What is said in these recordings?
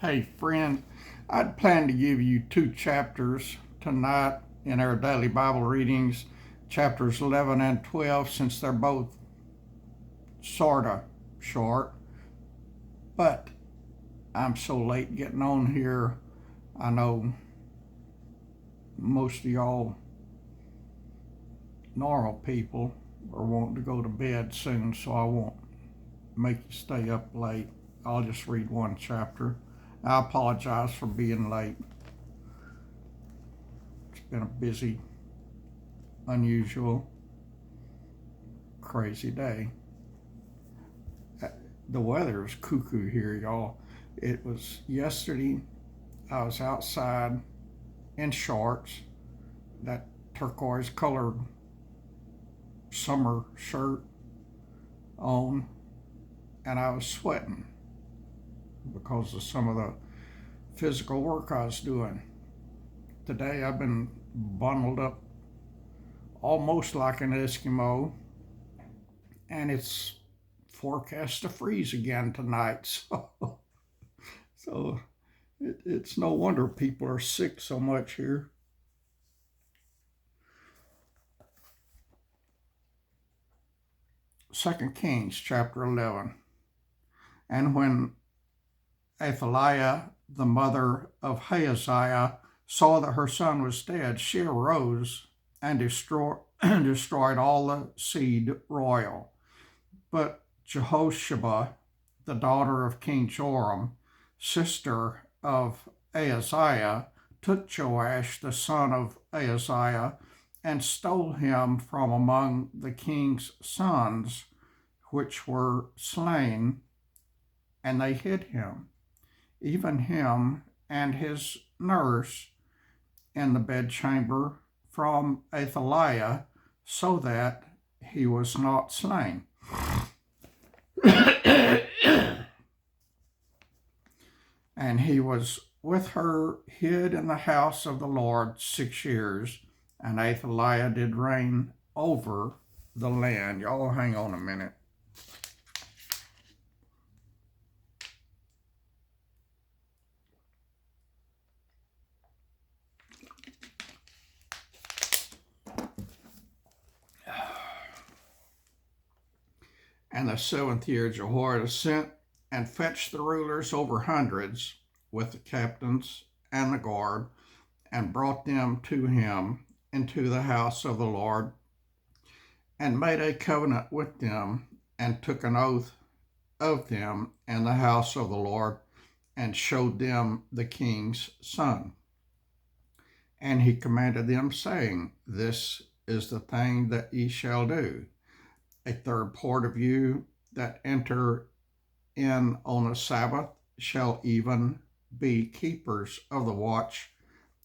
Hey, friend, I'd planned to give you two chapters tonight in our daily Bible readings, chapters 11 and 12, since they're both sort of short. But I'm so late getting on here. I know most of y'all normal people are wanting to go to bed soon, so I won't make you stay up late. I'll just read one chapter. I apologize for being late. It's been a busy, unusual, crazy day. The weather is cuckoo here, y'all. It was yesterday. I was outside in shorts, that turquoise colored summer shirt on, and I was sweating because of some of the physical work I was doing. Today I've been bundled up almost like an Eskimo, and it's forecast to freeze again tonight. So it's no wonder people are sick so much here. Second Kings chapter 11. And when Athaliah, the mother of Ahaziah, saw that her son was dead, she arose and destroyed all the seed royal. But Jehosheba, the daughter of King Joram, sister of Ahaziah, took Joash, the son of Ahaziah, and stole him from among the king's sons, which were slain, and they hid him, even him and his nurse, in the bedchamber from Athaliah, so that he was not slain. And he was with her hid in the house of the Lord 6 years, and Athaliah did reign over the land. Y'all hang on a minute. And the 7th year Jehoiada sent and fetched the rulers over hundreds with the captains and the guard, and brought them to him into the house of the Lord, and made a covenant with them, and took an oath of them in the house of the Lord, and showed them the king's son. And he commanded them, saying, This is the thing that ye shall do. A third part of you that enter in on a Sabbath shall even be keepers of the watch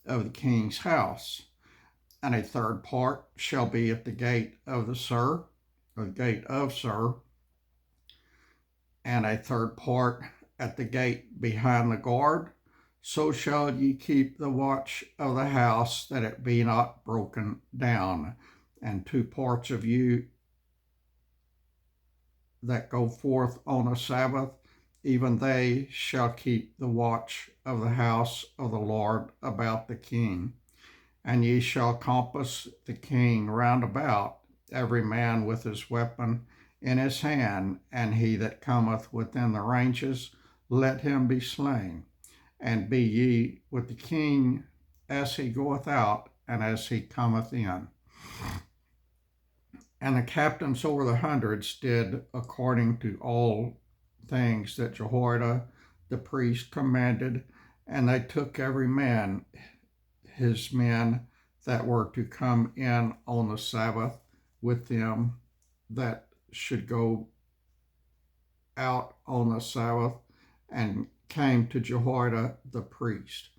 of the king's house, and a third part shall be at the gate of Sir, and a third part at the gate behind the guard. So shall ye keep the watch of the house, that it be not broken down. And 2 parts of you that go forth on a Sabbath, even they shall keep the watch of the house of the Lord about the king. And ye shall compass the king round about, every man with his weapon in his hand, and he that cometh within the ranges, let him be slain. And be ye with the king as he goeth out, and as he cometh in. And the captains over the hundreds did according to all things that Jehoiada the priest commanded, and they took every man his men that were to come in on the Sabbath with them that should go out on the Sabbath, and came to Jehoiada the priest.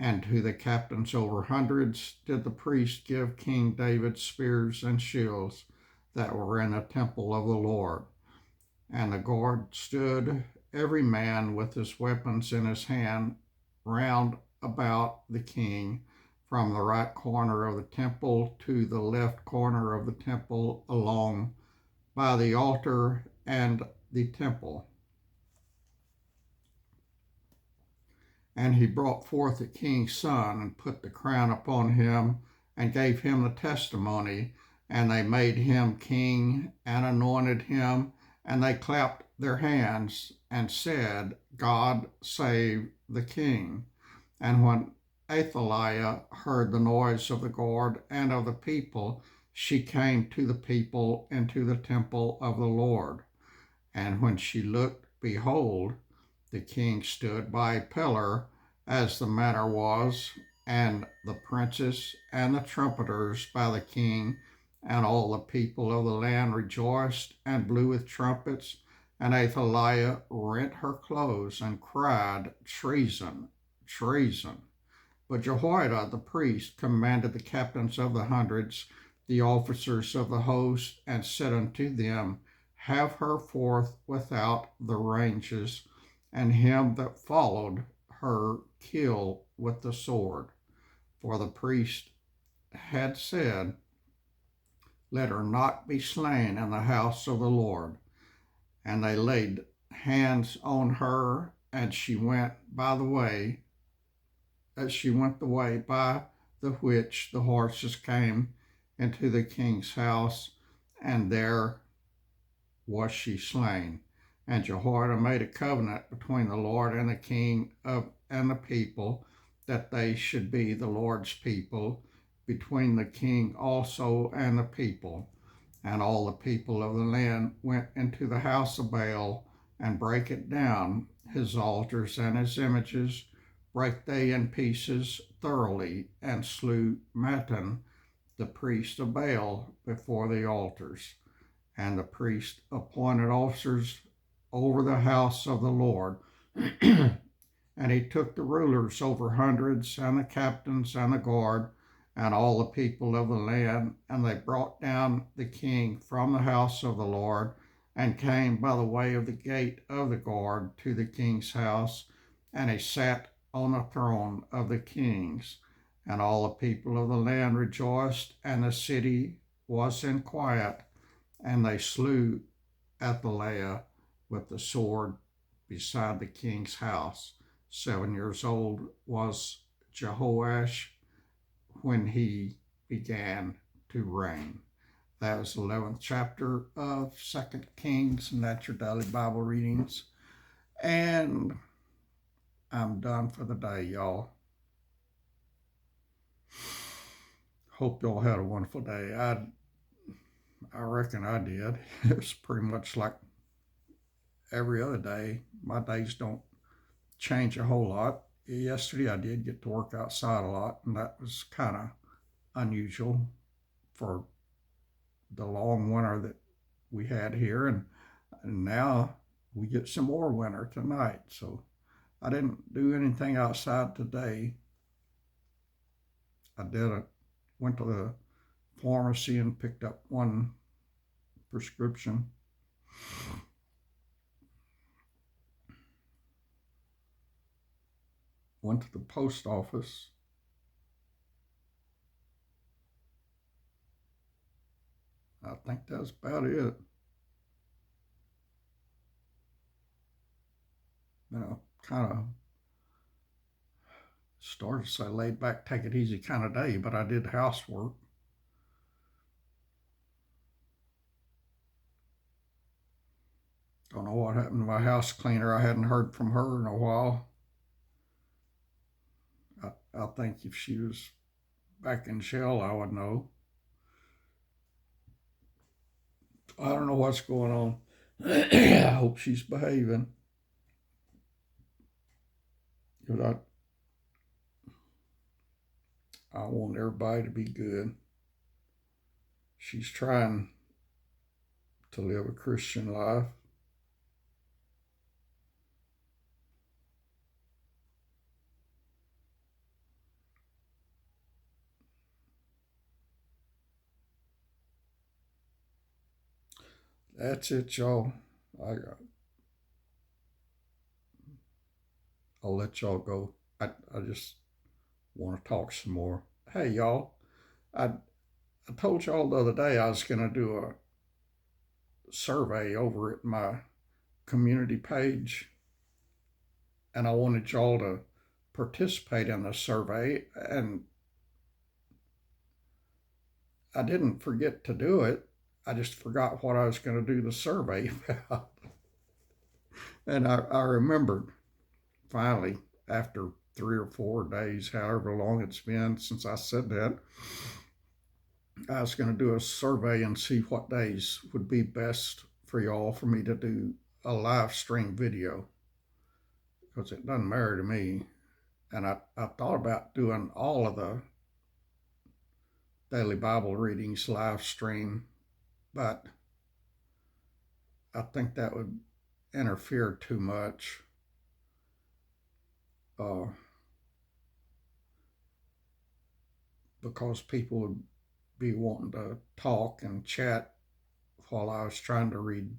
And to the captains over hundreds did the priest give King David spears and shields that were in the temple of the Lord. And the guard stood, every man with his weapons in his hand, round about the king, from the right corner of the temple to the left corner of the temple, along by the altar and the temple. And he brought forth the king's son and put the crown upon him and gave him the testimony. And they made him king and anointed him. And they clapped their hands and said, God save the king. And when Athaliah heard the noise of the guard and of the people, she came to the people into the temple of the Lord. And when she looked, behold, the king stood by a pillar, as the manner was, and the princes and the trumpeters by the king, and all the people of the land rejoiced and blew with trumpets. And Athaliah rent her clothes and cried, Treason, treason. But Jehoiada the priest commanded the captains of the hundreds, the officers of the host, and said unto them, Have her forth without the ranges, and him that followed her kill with the sword. For the priest had said, Let her not be slain in the house of the Lord. And they laid hands on her, and she went the way by the which the horses came into the king's house, and there was she slain. And Jehoiada made a covenant between the Lord and the king and the people, that they should be the Lord's people, between the king also and the people. And all the people of the land went into the house of Baal, and brake it down, his altars and his images, brake they in pieces thoroughly, and slew Mattan, the priest of Baal, before the altars. And the priest appointed officers over the house of the Lord. And he took the rulers over hundreds, and the captains, and the guard, and all the people of the land, and they brought down the king from the house of the Lord, and came by the way of the gate of the guard to the king's house, and he sat on the throne of the kings. And all the people of the land rejoiced, and the city was in quiet. And they slew Athaliah with the sword beside the king's house. 7 years old was Jehoash when he began to reign. That was the 11th chapter of 2 Kings, and that's your daily Bible readings. And I'm done for the day, y'all. Hope y'all had a wonderful day. I reckon I did. It was pretty much like every other day. My days don't change a whole lot. Yesterday I did get to work outside a lot, and that was kind of unusual for the long winter that we had here, and now we get some more winter tonight. So I didn't do anything outside today. Went to the pharmacy and picked up one prescription. Went to the post office. I think that's about it. Kind of started to say laid back, take it easy kind of day, but I did housework. Don't know what happened to my house cleaner. I hadn't heard from her in a while. I think if she was back in jail, I would know. I don't know what's going on. I hope she's behaving. But I want everybody to be good. She's trying to live a Christian life. That's it, y'all. I'll let y'all go. I just want to talk some more. Hey, y'all. I told y'all the other day I was going to do a survey over at my community page, and I wanted y'all to participate in the survey, and I didn't forget to do it. I just forgot what I was going to do the survey about. And I remembered finally, after 3 or 4 days, however long it's been since I said that, I was going to do a survey and see what days would be best for y'all for me to do a live stream video, because it doesn't matter to me. And I thought about doing all of the daily Bible readings live stream, but I think that would interfere too much. Uh, because people would be wanting to talk and chat while I was trying to read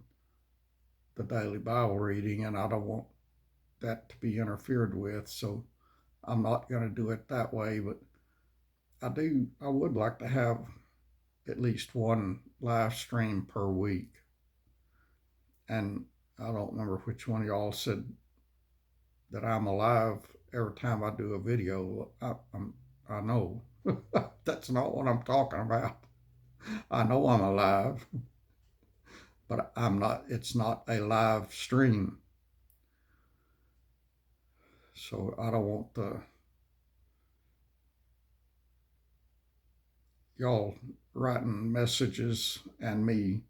the daily Bible reading, and I don't want that to be interfered with. So I'm not going to do it that way, but I would like to have at least one live stream per week. And I don't remember which one of y'all said that I'm alive every time I do a video. I know that's not what I'm talking about. I know I'm alive, but I'm not. It's not a live stream, so I don't want y'all writing messages and me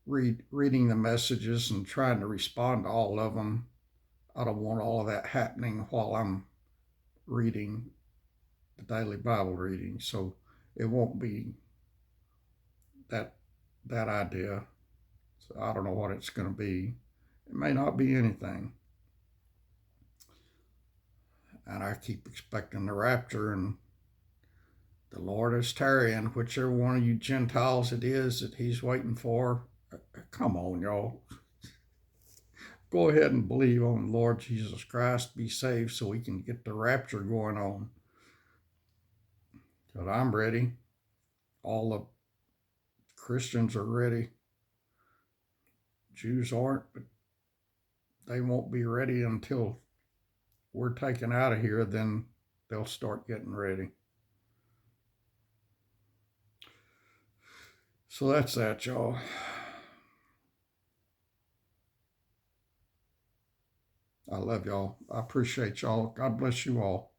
reading the messages and trying to respond to all of them. I don't want all of that happening while I'm reading the daily Bible reading, so it won't be that idea. So I don't know what it's going to be. It may not be anything. And I keep expecting the rapture, and the Lord is tarrying, whichever one of you Gentiles it is that he's waiting for. Come on, y'all. Go ahead and believe on the Lord Jesus Christ, be saved so we can get the rapture going on. Because I'm ready. All the Christians are ready. Jews aren't, but they won't be ready until we're taken out of here. Then they'll start getting ready. So that's that, y'all. I love y'all. I appreciate y'all. God bless you all.